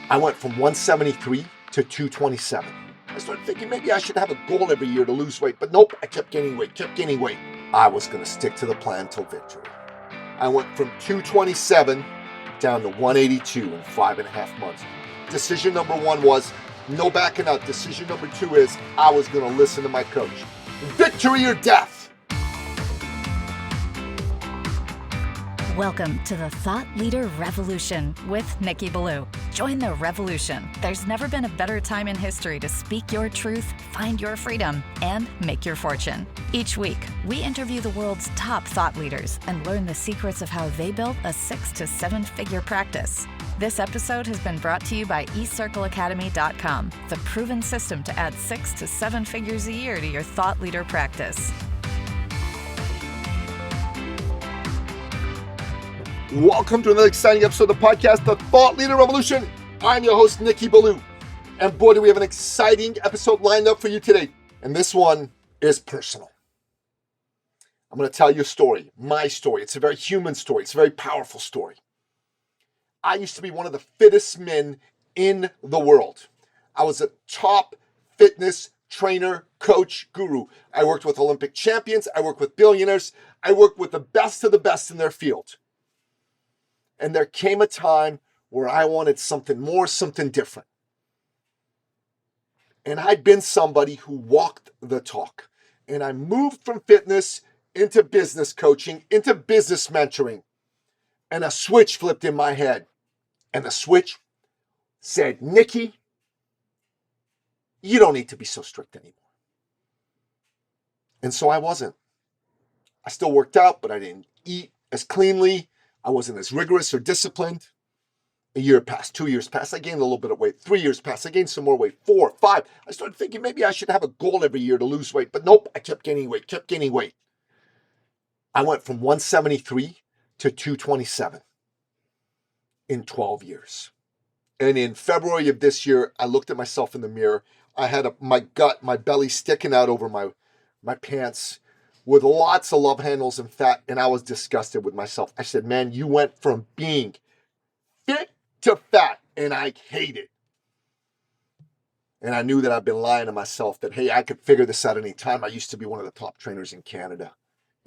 I went from 173 to 227. I started thinking maybe I should have a goal every year to lose weight, but nope, I kept gaining weight. I was going to stick to the plan till victory. I went from 227 down to 182 in 5.5 months. Decision number one was no backing out. Decision number two is I was going to listen to my coach. Victory or death. Welcome to the Thought Leader Revolution with Nicky. Join the revolution. There's never been a better time in history to speak your truth, find your freedom, and make your fortune. Each week, we interview the world's top thought leaders and learn the secrets of how they built a 6 to 7 figure practice. This episode has been brought to you by eCircleacademy.com, the proven system to add 6 to 7 figures a year to your thought leader practice. Welcome to another exciting episode of the podcast, The Thought Leader Revolution. I'm your host, Nicky. And boy, do we have an exciting episode lined up for you today. And this one is personal. I'm going to tell you a story, my story. It's a very human story. It's a very powerful story. I used to be one of the fittest men in the world. I was a top fitness trainer, coach, guru. I worked with Olympic champions. I worked with billionaires. I worked with the best of the best in their field. And there came a time where I wanted something more, something different. And I'd been somebody who walked the talk. And I moved from fitness into business coaching, into business mentoring. And a switch flipped in my head. And the switch said, Nicky, you don't need to be so strict anymore. And so I wasn't. I still worked out, but I didn't eat as cleanly. I wasn't as rigorous or disciplined. A year passed, 2 years passed. I gained a little bit of weight. 3 years passed. I gained some more weight. 4, 5. I started thinking maybe I should have a goal every year to lose weight. But nope, I kept gaining weight. I went from 173 to 227 in 12 years. And in February of this year, I looked at myself in the mirror. I had my belly sticking out over my pants, with lots of love handles and fat, and I was disgusted with myself. I said, man, you went from being fit to fat, and I hate it. And I knew that I'd been lying to myself that, hey, I could figure this out anytime. I used to be one of the top trainers in Canada,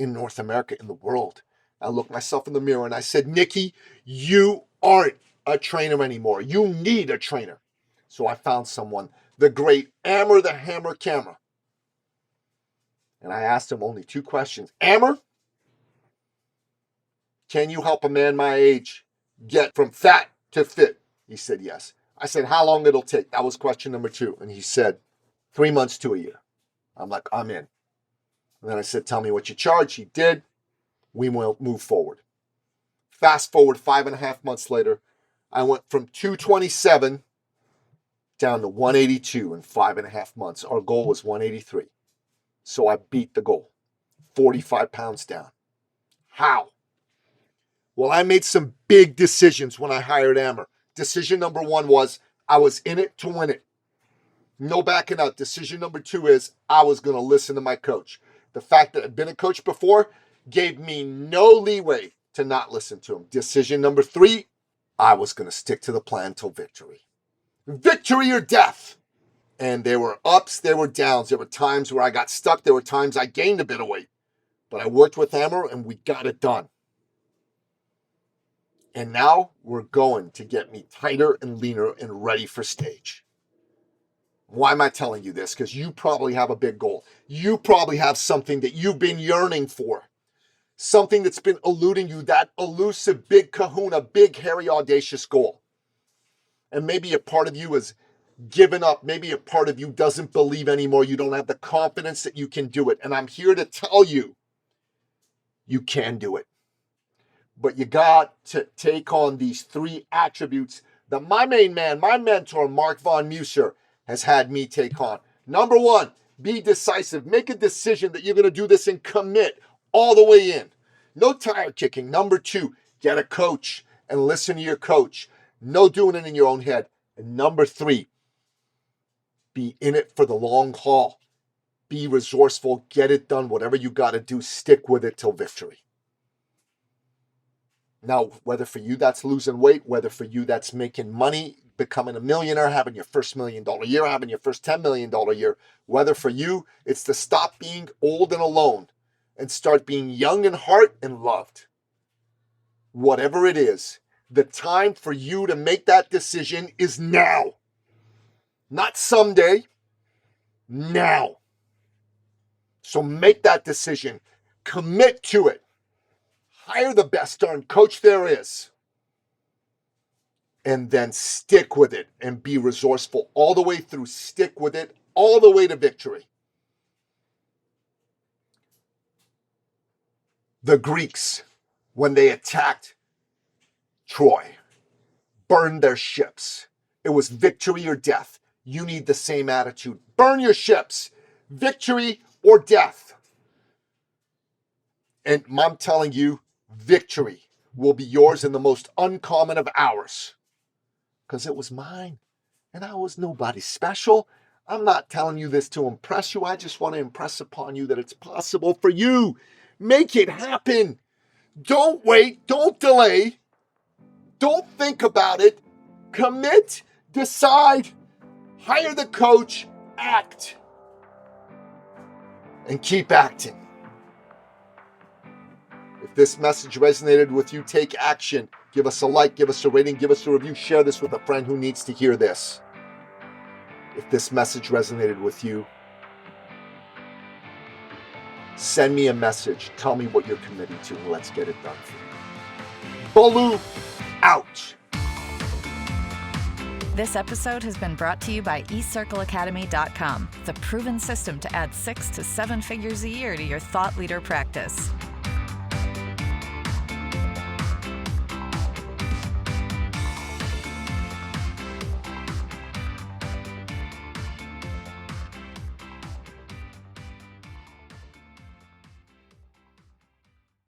in North America, in the world. I looked myself in the mirror and I said, Nicky, you aren't a trainer anymore. You need a trainer. So I found someone, the great Amer, the Hammer Kamra. And I asked him only 2 questions. Amer, can you help a man my age get from fat to fit? He said, yes. I said, how long it'll take? That was question number 2. And he said, 3 months to a year. I'm like, I'm in. And then I said, tell me what you charge. He did. We will move forward. Fast forward 5.5 months later, I went from 227 down to 182 in 5.5 months. Our goal was 183. So I beat the goal, 45 pounds down. How? Well, I made some big decisions when I hired Amer. Decision number 1 was I was in it to win it. No backing out. Decision number 2 is I was going to listen to my coach. The fact that I'd been a coach before gave me no leeway to not listen to him. Decision number 3, I was going to stick to the plan till victory. Victory or death. And there were ups, there were downs. There were times where I got stuck. There were times I gained a bit of weight. But I worked with Amer and we got it done. And now we're going to get me tighter and leaner and ready for stage. Why am I telling you this? Because you probably have a big goal. You probably have something that you've been yearning for. Something that's been eluding you, that elusive, big kahuna, big, hairy, audacious goal. And maybe a part of you is given up. Maybe a part of you doesn't believe anymore. You don't have the confidence that you can do it. And I'm here to tell you, you can do it. But you got to take on these 3 attributes that my main man, my mentor, Mark Von Musser, has had me take on. Number 1, be decisive. Make a decision that you're going to do this and commit all the way in. No tire kicking. Number 2, get a coach and listen to your coach. No doing it in your own head. And number 3, be in it for the long haul. Be resourceful. Get it done. Whatever you got to do, stick with it till victory. Now, whether for you that's losing weight, whether for you that's making money, becoming a millionaire, having your first $1 million year, having your first $10 million year. Whether for you, it's to stop being old and alone and start being young in heart and loved. Whatever it is, the time for you to make that decision is now. Not someday, now. So make that decision. Commit to it. Hire the best darn coach there is. And then stick with it and be resourceful all the way through. Stick with it all the way to victory. The Greeks, when they attacked Troy, burned their ships. It was victory or death. You need the same attitude. Burn your ships. Victory or death. And I'm telling you, victory will be yours in the most uncommon of hours. Because it was mine. And I was nobody special. I'm not telling you this to impress you. I just want to impress upon you that it's possible for you. Make it happen. Don't wait. Don't delay. Don't think about it. Commit. Decide. Hire the coach. Act. And keep acting. If this message resonated with you, take action. Give us a like, give us a rating, give us a review. Share this with a friend who needs to hear this. If this message resonated with you, send me a message. Tell me what you're committing to, and let's get it done for you. Baloo out. This episode has been brought to you by eCircleAcademy.com, the proven system to add 6 to 7 figures a year to your thought leader practice.